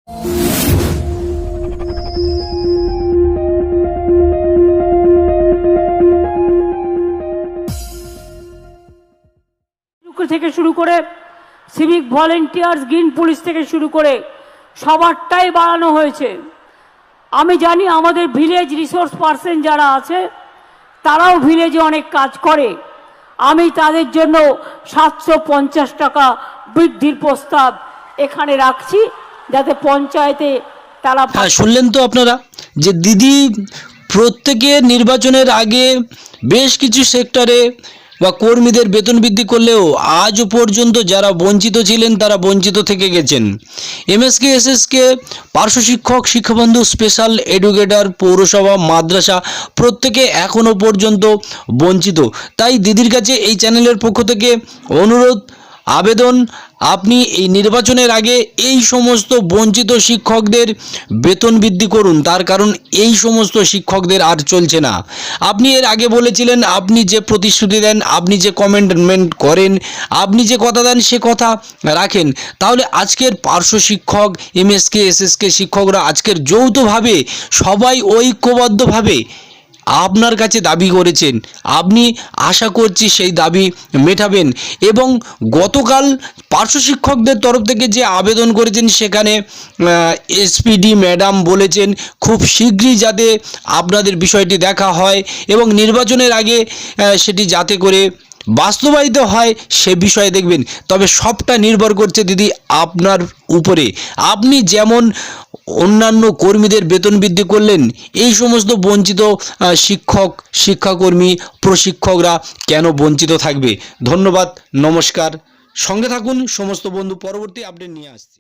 থেকে শুরু করে সিভিক ভলেন্টিয়ার্স, গ্রিন পুলিশ থেকে শুরু করে সবারটাই বাড়ানো হয়েছে। আমি জানি আমাদের ভিলেজ রিসোর্স পার্সন যারা আছে তারাও ভিলেজে অনেক কাজ করে। আমি তাদের জন্য 750 টাকা বৃদ্ধির প্রস্তাব এখানে রাখছি, যাতে পঞ্চায়েতে তারা। শুনলেন তো আপনারা যে দিদি প্রত্যেকে নির্বাচনের আগে বেশ কিছু সেক্টরে বা কর্মীদের বেতন বৃদ্ধি করলেও আজও পর্যন্ত যারা বঞ্চিত ছিলেন তারা বঞ্চিত থেকে গেছেন। এমএসকে এসএসকে, পার্শ্ব শিক্ষক, শিক্ষাবন্ধু, স্পেশাল এডুকেটর, পৌরসভা, মাদ্রাসা প্রত্যেকে এখনও পর্যন্ত বঞ্চিত। তাই দিদির কাছে এই চ্যানেলের পক্ষ থেকে অনুরোধ, আবেদন, আপনি এই নির্বাচনের আগে এই সমস্ত বঞ্চিত শিক্ষকদের বেতন বৃদ্ধি করুন। তার কারণ এই সমস্ত শিক্ষকদের আর চলছে না। আপনি এর আগে বলেছিলেন, আপনি যে প্রতিশ্রুতি দেন, আপনি যে কমিটমেন্ট করেন, আপনি যে কথা দেন সে কথা রাখেন। তাহলে আজকের পার্শ্ব শিক্ষক, এমএসকে এসএসকে শিক্ষকরা আজকের যৌথভাবে সবাই ঐক্যবদ্ধভাবে আপনার কাছে দাবি করেছেন। আপনি আশা করছি সেই দাবি মেটাবেন। এবং গতকাল পার্শ্ব শিক্ষকদের তরফ থেকে যে আবেদন করেছেন সেখানে এসপিডি ম্যাডাম বলেছেন খুব শীঘ্রই যাতে আপনাদের বিষয়টি দেখা হয় এবং নির্বাচনের আগে সেটি যাতে করে বাস্তবায়িত হয় সে বিষয়ে দেখবেন। তবে সবটা নির্ভর করছে দিদি আপনার উপরে। আপনি যেমন অন্যান্য কর্মীদের বেতন বৃদ্ধি করলেন, এই সমস্ত বঞ্চিত শিক্ষক, শিক্ষাকর্মী, প্রশিক্ষকরা কেন বঞ্চিত থাকবে? ধন্যবাদ, নমস্কার। সঙ্গে থাকুন সমস্ত বন্ধু, পরবর্তী আপডেট নিয়ে আসছি।